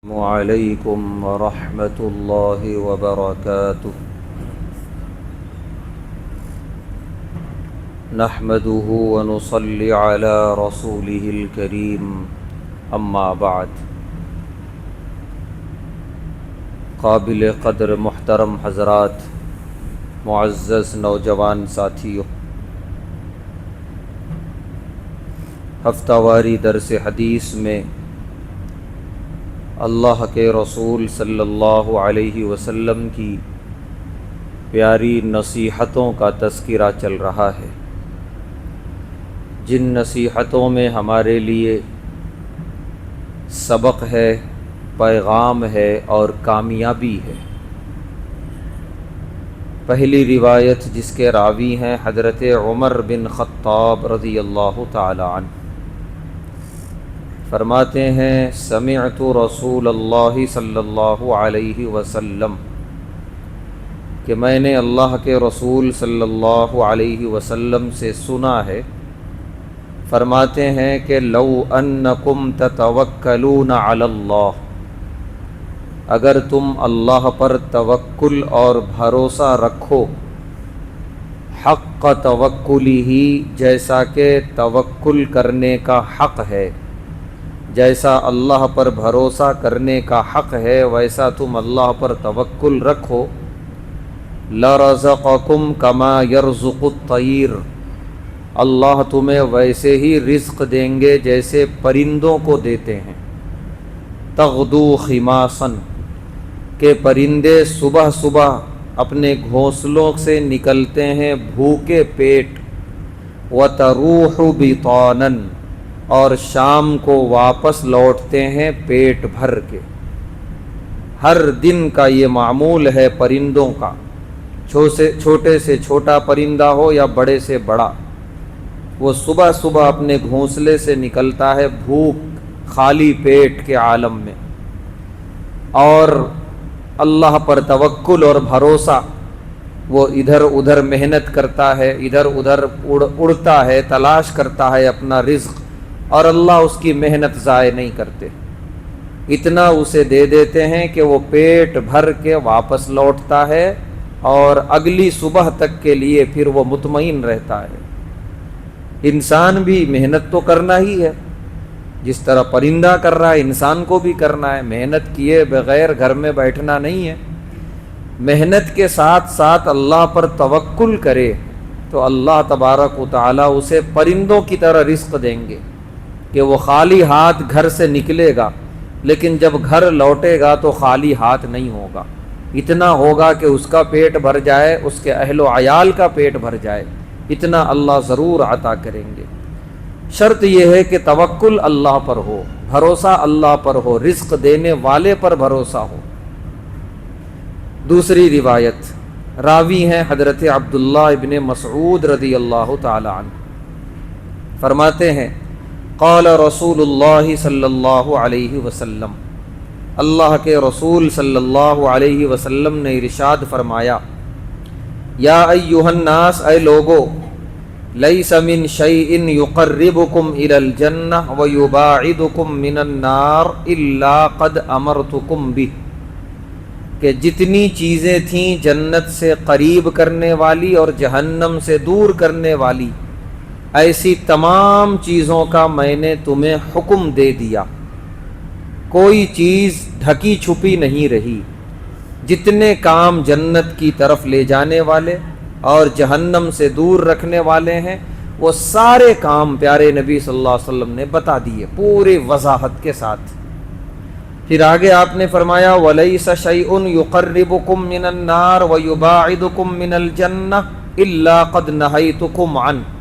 السلام علیکم ورحمۃ اللہ وبرکاتہ نحمده ونصلی علی رسوله الکریم اما بعد قابل قدر محترم حضرات، معزز نوجوان ساتھیوں، ہفتہ واری درس حدیث میں اللہ کے رسول صلی اللہ علیہ وسلم کی پیاری نصیحتوں کا تذکرہ چل رہا ہے، جن نصیحتوں میں ہمارے لیے سبق ہے، پیغام ہے اور کامیابی ہے۔ پہلی روایت جس کے راوی ہیں حضرت عمر بن خطاب رضی اللہ تعالی عنہ، فرماتے ہیں سمعت رسول اللہ صلی اللہ علیہ وسلم، کہ میں نے اللہ کے رسول صلی اللہ علیہ وسلم سے سنا ہے، فرماتے ہیں کہ لو انکم تتوکلون علی اللہ، اگر تم اللہ پر توکل اور بھروسہ رکھو، حق توکلہ، جیسا کہ توکل کرنے کا حق ہے، جیسا اللہ پر بھروسہ کرنے کا حق ہے ویسا تم اللہ پر توکل رکھو، لرزقکم کما یرزق الطیر، اللہ تمہیں ویسے ہی رزق دیں گے جیسے پرندوں کو دیتے ہیں، تغدو خماصا، کہ پرندے صبح صبح اپنے گھونسلوں سے نکلتے ہیں بھوکے پیٹ، وتروح بطانا، اور شام کو واپس لوٹتے ہیں پیٹ بھر کے۔ ہر دن کا یہ معمول ہے پرندوں کا، چھوٹے سے چھوٹا پرندہ ہو یا بڑے سے بڑا، وہ صبح صبح اپنے گھونسلے سے نکلتا ہے بھوک خالی پیٹ کے عالم میں، اور اللہ پر توکل اور بھروسہ، وہ ادھر ادھر محنت کرتا ہے، ادھر ادھر اڑتا ہے، تلاش کرتا ہے اپنا رزق، اور اللہ اس کی محنت ضائع نہیں کرتے، اتنا اسے دے دیتے ہیں کہ وہ پیٹ بھر کے واپس لوٹتا ہے اور اگلی صبح تک کے لیے پھر وہ مطمئن رہتا ہے۔ انسان بھی محنت تو کرنا ہی ہے، جس طرح پرندہ کر رہا ہے انسان کو بھی کرنا ہے، محنت کیے بغیر گھر میں بیٹھنا نہیں ہے، محنت کے ساتھ ساتھ اللہ پر توکل کرے تو اللہ تبارک و تعالی اسے پرندوں کی طرح رزق دیں گے، کہ وہ خالی ہاتھ گھر سے نکلے گا لیکن جب گھر لوٹے گا تو خالی ہاتھ نہیں ہوگا، اتنا ہوگا کہ اس کا پیٹ بھر جائے، اس کے اہل و عیال کا پیٹ بھر جائے، اتنا اللہ ضرور عطا کریں گے۔ شرط یہ ہے کہ توکل اللہ پر ہو، بھروسہ اللہ پر ہو، رزق دینے والے پر بھروسہ ہو۔ دوسری روایت راوی ہیں حضرت عبداللہ ابن مسعود رضی اللہ تعالی عنہ، فرماتے ہیں قال رسول اللہ صلی اللہ علیہ وسلم، اللہ کے رسول صلی اللہ علیہ وسلم نے ارشاد فرمایا، یا ایھا الناس، اے لوگو، لیس من شیء یقربکم الی الجنہ ویباعدکم من النار الا قد امرتکم بہ، کہ جتنی چیزیں تھیں جنت سے قریب کرنے والی اور جہنم سے دور کرنے والی، ایسی تمام چیزوں کا میں نے تمہیں حکم دے دیا، کوئی چیز ڈھکی چھپی نہیں رہی، جتنے کام جنت کی طرف لے جانے والے اور جہنم سے دور رکھنے والے ہیں وہ سارے کام پیارے نبی صلی اللہ علیہ وسلم نے بتا دیے پوری وضاحت کے ساتھ۔ پھر آگے آپ نے فرمایا وَلَيْسَ شَيْءٌ يُقَرِّبُكُم مِّنَ النَّارِ وَيُبَاعِدُكُم مِّنَ الْجَنَّةِ إِلَّا قَدْ نَهَيْتُكُمْ عَنْهُ،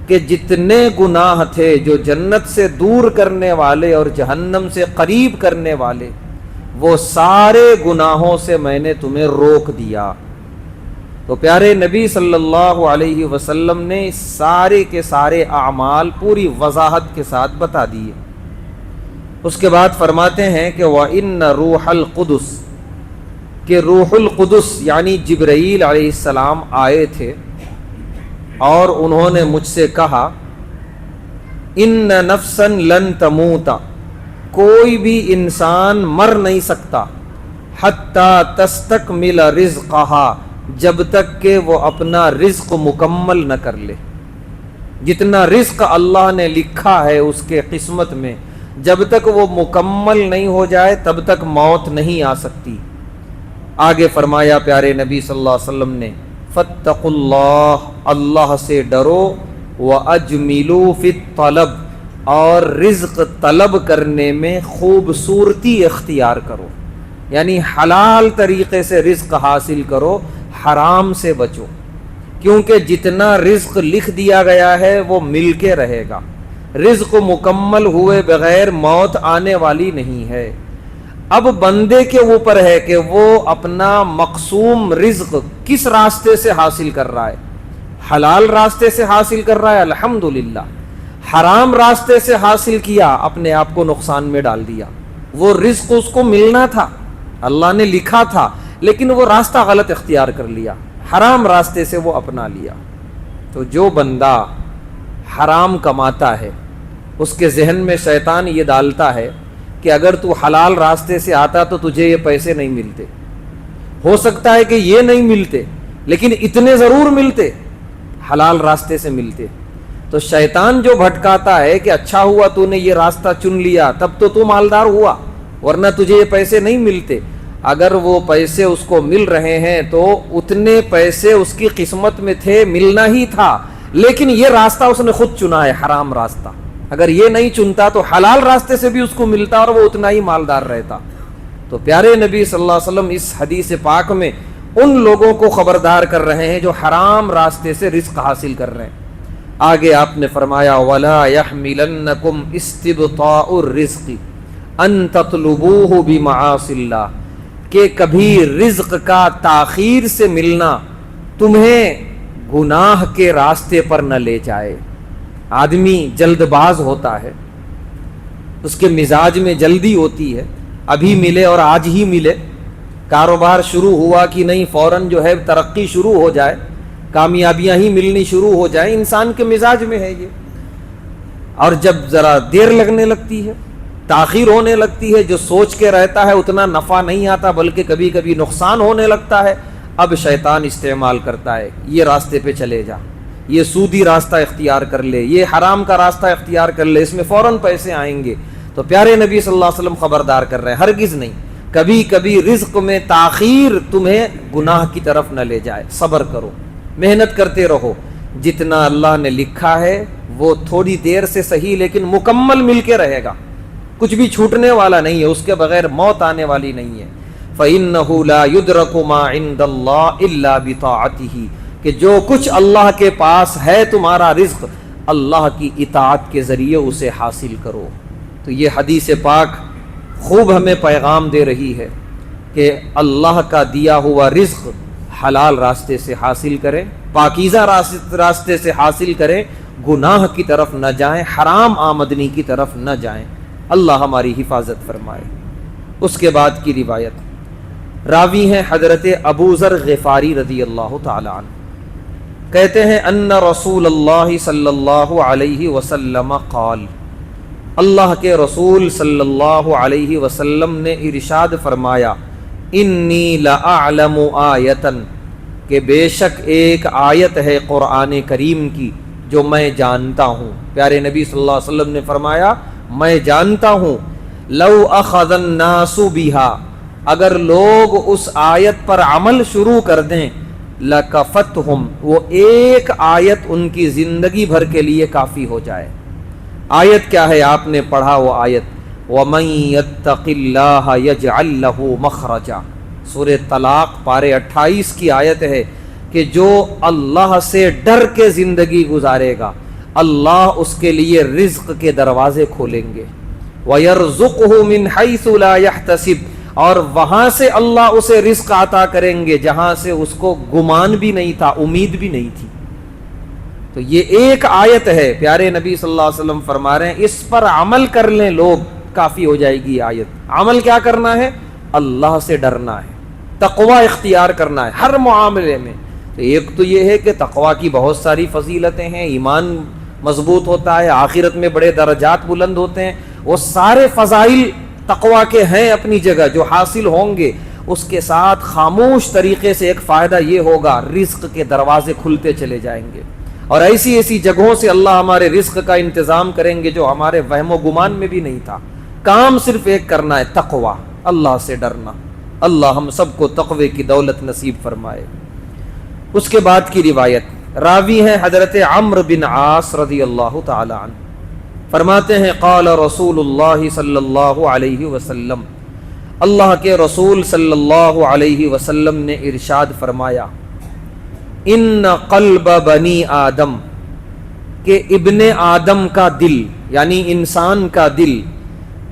کہ جتنے گناہ تھے جو جنت سے دور کرنے والے اور جہنم سے قریب کرنے والے، وہ سارے گناہوں سے میں نے تمہیں روک دیا۔ تو پیارے نبی صلی اللہ علیہ وسلم نے سارے کے سارے اعمال پوری وضاحت کے ساتھ بتا دیے۔ اس کے بعد فرماتے ہیں کہ وَإِنَّ رُوحَ الْقُدُسِ، کہ روح القدس یعنی جبرائیل علیہ السلام آئے تھے اور انہوں نے مجھ سے کہا ان نفسا لن تموت، کوئی بھی انسان مر نہیں سکتا حتی تستکمل رزقہا، جب تک کہ وہ اپنا رزق مکمل نہ کر لے۔ جتنا رزق اللہ نے لکھا ہے اس کے قسمت میں، جب تک وہ مکمل نہیں ہو جائے تب تک موت نہیں آ سکتی۔ آگے فرمایا پیارے نبی صلی اللہ علیہ وسلم نے، فاتقوا اللہ، اللہ سے ڈرو، وَأَجْمِلُوا فِي الطَّلَبِ، اور رزق طلب کرنے میں خوبصورتی اختیار کرو، یعنی حلال طریقے سے رزق حاصل کرو، حرام سے بچو، کیونکہ جتنا رزق لکھ دیا گیا ہے وہ مل کے رہے گا۔ رزق مکمل ہوئے بغیر موت آنے والی نہیں ہے۔ اب بندے کے اوپر ہے کہ وہ اپنا مقسوم رزق کس راستے سے حاصل کر رہا ہے۔ حلال راستے سے حاصل کر رہا ہے الحمدللہ، حرام راستے سے حاصل کیا اپنے آپ کو نقصان میں ڈال دیا۔ وہ رزق اس کو ملنا تھا، اللہ نے لکھا تھا، لیکن وہ راستہ غلط اختیار کر لیا، حرام راستے سے وہ اپنا لیا۔ تو جو بندہ حرام کماتا ہے اس کے ذہن میں شیطان یہ ڈالتا ہے کہ اگر تو حلال راستے سے آتا تو تجھے یہ پیسے نہیں ملتے، ہو سکتا ہے کہ یہ نہیں ملتے لیکن اتنے ضرور ملتے، حلال راستے سے ملتے۔ تو شیطان جو بھٹکاتا ہے کہ اچھا ہوا تو نے یہ راستہ چن لیا، تب تو مالدار ہوا، ورنہ تجھے یہ پیسے نہیں ملتے۔ اگر وہ پیسے اس کو مل رہے ہیں تو اتنے پیسے اس کی قسمت میں تھے، ملنا ہی تھا، لیکن یہ راستہ اس نے خود چنا ہے، حرام راستہ۔ اگر یہ نہیں چنتا تو حلال راستے سے بھی اس کو ملتا اور وہ اتنا ہی مالدار رہتا۔ تو پیارے نبی صلی اللہ علیہ وسلم اس حدیث پاک میں ان لوگوں کو خبردار کر رہے ہیں جو حرام راستے سے رزق حاصل کر رہے ہیں۔ آگے آپ نے فرمایا وَلَا يَحْمِلَنَّكُمْ اسْتِبْطَاءُ الرِّزْقِ أَن تَطْلُبُوهُ بِمَعَاصِ اللَّهِ، کہ کبھی رزق کا تاخیر سے ملنا تمہیں گناہ کے راستے پر نہ لے جائے۔ آدمی جلد باز ہوتا ہے، اس کے مزاج میں جلدی ہوتی ہے، ابھی ملے اور آج ہی ملے، کاروبار شروع ہوا کہ نہیں فوراً جو ہے ترقی شروع ہو جائے، کامیابیاں ہی ملنی شروع ہو جائیں، انسان کے مزاج میں ہے یہ۔ اور جب ذرا دیر لگنے لگتی ہے، تاخیر ہونے لگتی ہے، جو سوچ کے رہتا ہے اتنا نفع نہیں آتا بلکہ کبھی کبھی نقصان ہونے لگتا ہے، اب شیطان استعمال کرتا ہے، یہ راستے پہ چلے جا، یہ سودی راستہ اختیار کر لے، یہ حرام کا راستہ اختیار کر لے، اس میں فوراً پیسے آئیں گے۔ تو پیارے نبی صلی اللہ علیہ وسلم خبردار کر رہے ہیں، ہرگز نہیں، کبھی کبھی رزق میں تاخیر تمہیں گناہ کی طرف نہ لے جائے، صبر کرو، محنت کرتے رہو، جتنا اللہ نے لکھا ہے وہ تھوڑی دیر سے صحیح لیکن مکمل مل کے رہے گا، کچھ بھی چھوٹنے والا نہیں ہے، اس کے بغیر موت آنے والی نہیں ہے۔ فَإِنَّهُ لَا يُدْرَكُ مَا عِندَ اللَّهِ إِلَّا بِطَاعَتِهِ، کہ جو کچھ اللہ کے پاس ہے تمہارا رزق، اللہ کی اطاعت کے ذریعے اسے حاصل کرو۔ تو یہ حدیث پاک خوب ہمیں پیغام دے رہی ہے کہ اللہ کا دیا ہوا رزق حلال راستے سے حاصل کریں، پاکیزہ راستے سے حاصل کریں، گناہ کی طرف نہ جائیں، حرام آمدنی کی طرف نہ جائیں۔ اللہ ہماری حفاظت فرمائے۔ اس کے بعد کی روایت، راوی ہیں حضرت ابو ذر غفاری رضی اللہ تعالی عنہ، کہتے ہیں ان رسول اللہ صلی اللہ علیہ وسلم قال، اللہ کے رسول صلی اللہ علیہ وسلم نے ارشاد فرمایا، انی لأعلم آیتا، کہ بے شک ایک آیت ہے قرآن کریم کی جو میں جانتا ہوں۔ پیارے نبی صلی اللہ علیہ وسلم نے فرمایا میں جانتا ہوں، لو اخذ الناس بها، اگر لوگ اس آیت پر عمل شروع کر دیں، لکفتہم، وہ ایک آیت ان کی زندگی بھر کے لیے کافی ہو جائے۔ آیت کیا ہے؟ آپ نے پڑھا وہ آیت، وَمَن يَتَّقِ اللَّهَ يَجْعَل لَّهُ مَخْرَجًا، سورہ طلاق پارے 28 کی آیت ہے کہ جو اللہ سے ڈر کے زندگی گزارے گا اللہ اس کے لیے رزق کے دروازے کھولیں گے، وَيَرْزُقْهُ مِنْ حَيْثُ لَا يَحْتَسِبُ، اور وہاں سے اللہ اسے رزق عطا کریں گے جہاں سے اس کو گمان بھی نہیں تھا، امید بھی نہیں تھی۔ تو یہ ایک آیت ہے، پیارے نبی صلی اللہ علیہ وسلم فرما رہے ہیں اس پر عمل کر لیں لوگ، کافی ہو جائے گی آیت۔ عمل کیا کرنا ہے؟ اللہ سے ڈرنا ہے، تقوی اختیار کرنا ہے ہر معاملے میں۔ تو ایک تو یہ ہے کہ تقوی کی بہت ساری فضیلتیں ہیں، ایمان مضبوط ہوتا ہے، آخرت میں بڑے درجات بلند ہوتے ہیں، وہ سارے فضائل تقویٰ کے ہیں اپنی جگہ جو حاصل ہوں گے، اس کے ساتھ خاموش طریقے سے ایک فائدہ یہ ہوگا، رزق کے دروازے کھلتے چلے جائیں گے، اور ایسی ایسی جگہوں سے اللہ ہمارے رزق کا انتظام کریں گے جو ہمارے وہم و گمان میں بھی نہیں تھا۔ کام صرف ایک کرنا ہے، تقویٰ، اللہ سے ڈرنا۔ اللہ ہم سب کو تقوی کی دولت نصیب فرمائے۔ اس کے بعد کی روایت، راوی ہیں حضرت عمرو بن عاص رضی اللہ تعالی عنہ، فرماتے ہیں قال رسول اللہ صلی اللہ علیہ وسلم، اللہ کے رسول صلی اللہ علیہ وسلم نے ارشاد فرمایا، ان قلب بنی آدم، کہ ابن آدم کا دل یعنی انسان کا دل،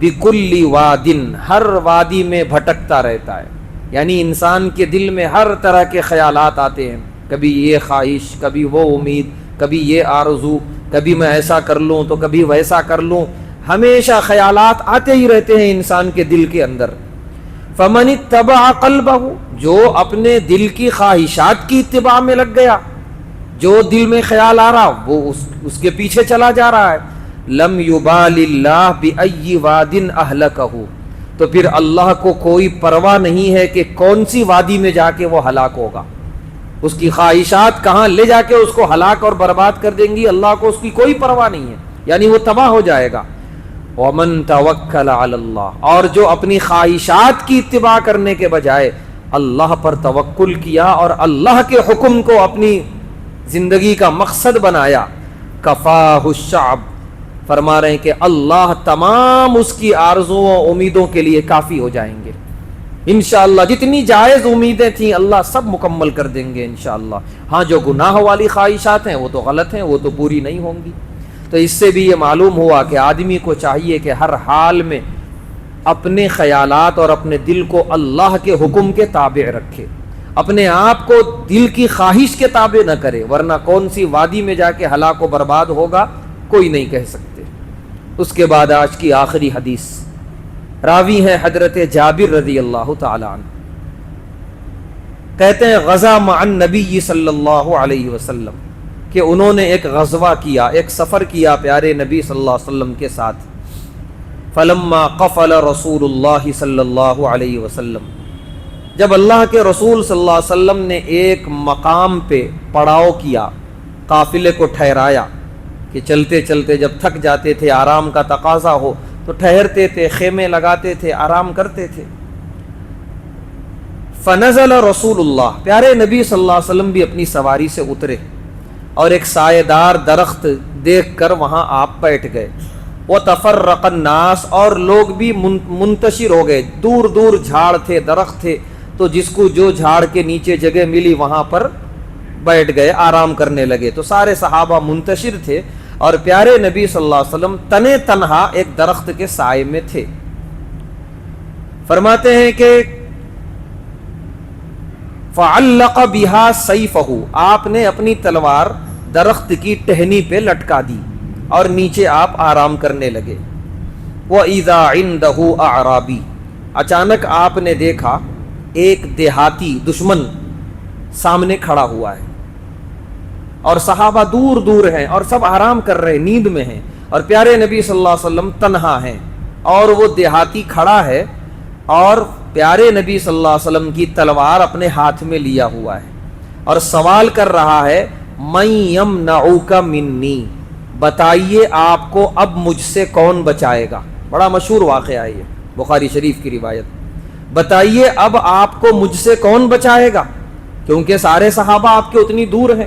بکل وادن، ہر وادی میں بھٹکتا رہتا ہے، یعنی انسان کے دل میں ہر طرح کے خیالات آتے ہیں، کبھی یہ خواہش، کبھی وہ امید، کبھی یہ آرزو، کبھی میں ایسا کر لوں تو کبھی ویسا کر لوں، ہمیشہ خیالات آتے ہی رہتے ہیں انسان کے دل کے اندر۔ فمن اتبع قلبہ، جو اپنے دل کی خواہشات کی اتباع میں لگ گیا، جو دل میں خیال آ رہا وہ اس کے پیچھے چلا جا رہا ہے، لم یبال اللہ بأی واد اہلکہ، تو پھر اللہ کو کوئی پرواہ نہیں ہے کہ کون سی وادی میں جا کے وہ ہلاک ہوگا، اس کی خواہشات کہاں لے جا کے اس کو ہلاک اور برباد کر دیں گی، اللہ کو اس کی کوئی پرواہ نہیں ہے، یعنی وہ تباہ ہو جائے گا۔ وَمَن تَوَكَّلَ عَلَى اللَّهِ، اور جو اپنی خواہشات کی اتباع کرنے کے بجائے اللہ پر توکل کیا اور اللہ کے حکم کو اپنی زندگی کا مقصد بنایا، کفاہ الشعب، فرما رہے ہیں کہ اللہ تمام اس کی آرزوؤں و امیدوں کے لیے کافی ہو جائیں گے انشاءاللہ۔ جتنی جائز امیدیں تھیں اللہ سب مکمل کر دیں گے انشاءاللہ۔ ہاں جو گناہ والی خواہشات ہیں وہ تو غلط ہیں، وہ تو پوری نہیں ہوں گی۔ تو اس سے بھی یہ معلوم ہوا کہ آدمی کو چاہیے کہ ہر حال میں اپنے خیالات اور اپنے دل کو اللہ کے حکم کے تابع رکھے، اپنے آپ کو دل کی خواہش کے تابع نہ کرے، ورنہ کون سی وادی میں جا کے ہلاک و برباد ہوگا کوئی نہیں کہہ سکتے۔ اس کے بعد آج کی آخری حدیث، راوی ہیں حضرت جابر رضی اللہ تعالی عنہ، کہتے ہیں غزا مع النبی صلی اللہ علیہ وسلم، کہ انہوں نے ایک غزوہ کیا، ایک سفر کیا پیارے نبی صلی اللہ علیہ وسلم کے ساتھ۔ فلما قفل رسول اللہ صلی اللہ علیہ وسلم، جب اللہ کے رسول صلی اللہ علیہ وسلم نے ایک مقام پہ پڑاؤ کیا، قافلے کو ٹھہرایا، کہ چلتے چلتے جب تھک جاتے تھے، آرام کا تقاضا ہو تو ٹھہرتے تھے، خیمے لگاتے تھے، آرام کرتے تھے۔ فنزل رسول اللہ، پیارے نبی صلی اللہ علیہ وسلم بھی اپنی سواری سے اترے اور ایک سایہ دار درخت دیکھ کر وہاں آپ بیٹھ گئے۔ وتفرق الناس، اور لوگ بھی منتشر ہو گئے، دور دور جھاڑ تھے، درخت تھے، تو جس کو جو جھاڑ کے نیچے جگہ ملی وہاں پر بیٹھ گئے، آرام کرنے لگے۔ تو سارے صحابہ منتشر تھے اور پیارے نبی صلی اللہ علیہ وسلم تنے تنہا ایک درخت کے سائے میں تھے۔ فرماتے ہیں کہ فعلق بها سیفہ، آپ نے اپنی تلوار درخت کی ٹہنی پہ لٹکا دی اور نیچے آپ آرام کرنے لگے۔ وَإِذَا عِندَهُ أَعْرَابِي، اچانک آپ نے دیکھا ایک دیہاتی دشمن سامنے کھڑا ہوا ہے، اور صحابہ دور دور ہیں اور سب آرام کر رہے ہیں، نیند میں ہیں، اور پیارے نبی صلی اللہ علیہ وسلم تنہا ہیں، اور وہ دیہاتی کھڑا ہے اور پیارے نبی صلی اللہ علیہ وسلم کی تلوار اپنے ہاتھ میں لیا ہوا ہے، اور سوال کر رہا ہے مَن یمنعک منی، بتائیے آپ کو اب مجھ سے کون بچائے گا۔ بڑا مشہور واقعہ ہے یہ، بخاری شریف کی روایت، بتائیے اب آپ کو مجھ سے کون بچائے گا، کیونکہ سارے صحابہ آپ کے اتنی دور ہیں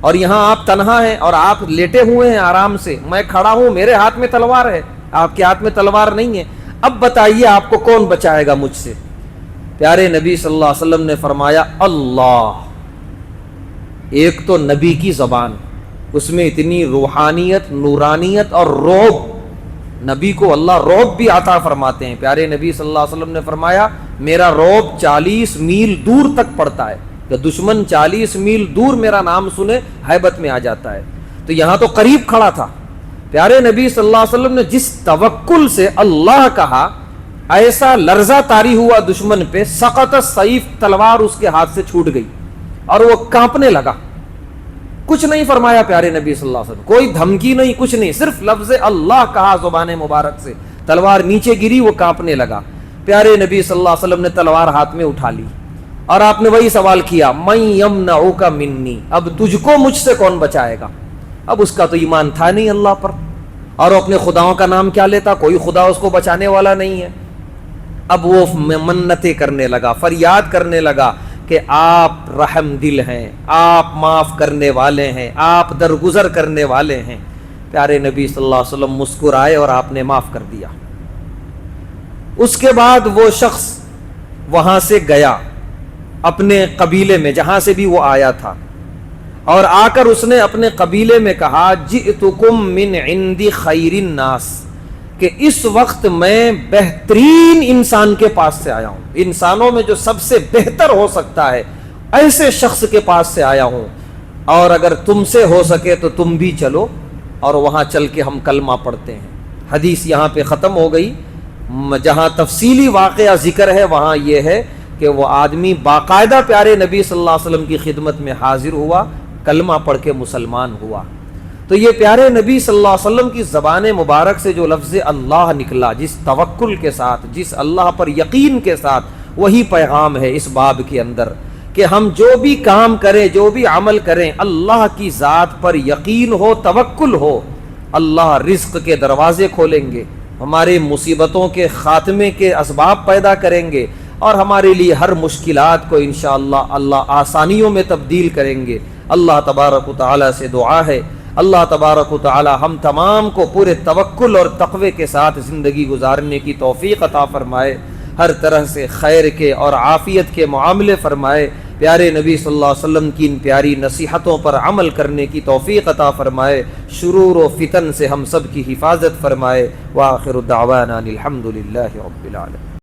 اور یہاں آپ تنہا ہیں اور آپ لیٹے ہوئے ہیں آرام سے، میں کھڑا ہوں، میرے ہاتھ میں تلوار ہے، آپ کے ہاتھ میں تلوار نہیں ہے، اب بتائیے آپ کو کون بچائے گا مجھ سے۔ پیارے نبی صلی اللہ علیہ وسلم نے فرمایا اللہ۔ ایک تو نبی کی زبان، اس میں اتنی روحانیت، نورانیت اور رعب، نبی کو اللہ رعب بھی عطا فرماتے ہیں۔ پیارے نبی صلی اللہ علیہ وسلم نے فرمایا میرا رعب 40 میل دور تک پڑتا ہے، کہ دشمن 40 میل دور میرا نام سنے ہیبت میں آ جاتا ہے۔ تو یہاں تو قریب کھڑا تھا، پیارے نبی صلی اللہ علیہ وسلم نے جس توکل سے اللہ کہا، ایسا لرزہ طاری ہوا دشمن پہ، سقط السیف، تلوار اس کے ہاتھ سے چھوٹ گئی اور وہ کانپنے لگا۔ کچھ نہیں فرمایا پیارے نبی صلی اللہ علیہ وسلم، کوئی دھمکی نہیں، کچھ نہیں، صرف لفظ اللہ کہا زبان مبارک سے، تلوار نیچے گری، وہ کانپنے لگا۔ پیارے نبی صلی اللہ علیہ وسلم نے تلوار ہاتھ میں اٹھا لی اور آپ نے وہی سوال کیا، من یمنعک منی، اب تجھ کو مجھ سے کون بچائے گا؟ اب اس کا تو ایمان تھا نہیں اللہ پر، اور وہ اپنے خداؤں کا نام کیا لیتا، کوئی خدا اس کو بچانے والا نہیں ہے۔ اب وہ منتیں کرنے لگا، فریاد کرنے لگا کہ آپ رحم دل ہیں، آپ معاف کرنے والے ہیں، آپ درگزر کرنے والے ہیں۔ پیارے نبی صلی اللہ علیہ وسلم مسکرائے اور آپ نے معاف کر دیا۔ اس کے بعد وہ شخص وہاں سے گیا اپنے قبیلے میں جہاں سے بھی وہ آیا تھا، اور آ کر اس نے اپنے قبیلے میں کہا، جئتکم من عند خیر الناس، کہ اس وقت میں بہترین انسان کے پاس سے آیا ہوں، انسانوں میں جو سب سے بہتر ہو سکتا ہے ایسے شخص کے پاس سے آیا ہوں، اور اگر تم سے ہو سکے تو تم بھی چلو اور وہاں چل کے ہم کلمہ پڑھتے ہیں۔ حدیث یہاں پہ ختم ہو گئی۔ جہاں تفصیلی واقعہ ذکر ہے وہاں یہ ہے کہ وہ آدمی باقاعدہ پیارے نبی صلی اللہ علیہ وسلم کی خدمت میں حاضر ہوا، کلمہ پڑھ کے مسلمان ہوا۔ تو یہ پیارے نبی صلی اللہ علیہ وسلم کی زبان مبارک سے جو لفظ اللہ نکلا، جس توکل کے ساتھ، جس اللہ پر یقین کے ساتھ، وہی پیغام ہے اس باب کے اندر کہ ہم جو بھی کام کریں، جو بھی عمل کریں، اللہ کی ذات پر یقین ہو، توکل ہو، اللہ رزق کے دروازے کھولیں گے، ہماری مصیبتوں کے خاتمے کے اسباب پیدا کریں گے، اور ہمارے لیے ہر مشکلات کو انشاءاللہ اللہ آسانیوں میں تبدیل کریں گے۔ اللہ تبارک و تعالی سے دعا ہے، اللہ تبارک و تعالی ہم تمام کو پورے توکل اور تقوی کے ساتھ زندگی گزارنے کی توفیق عطا فرمائے، ہر طرح سے خیر کے اور عافیت کے معاملے فرمائے، پیارے نبی صلی اللہ علیہ وسلم کی ان پیاری نصیحتوں پر عمل کرنے کی توفیق عطا فرمائے، شرور و فتن سے ہم سب کی حفاظت فرمائے۔ وآخر دعوانا الحمد للہ رب العالمین۔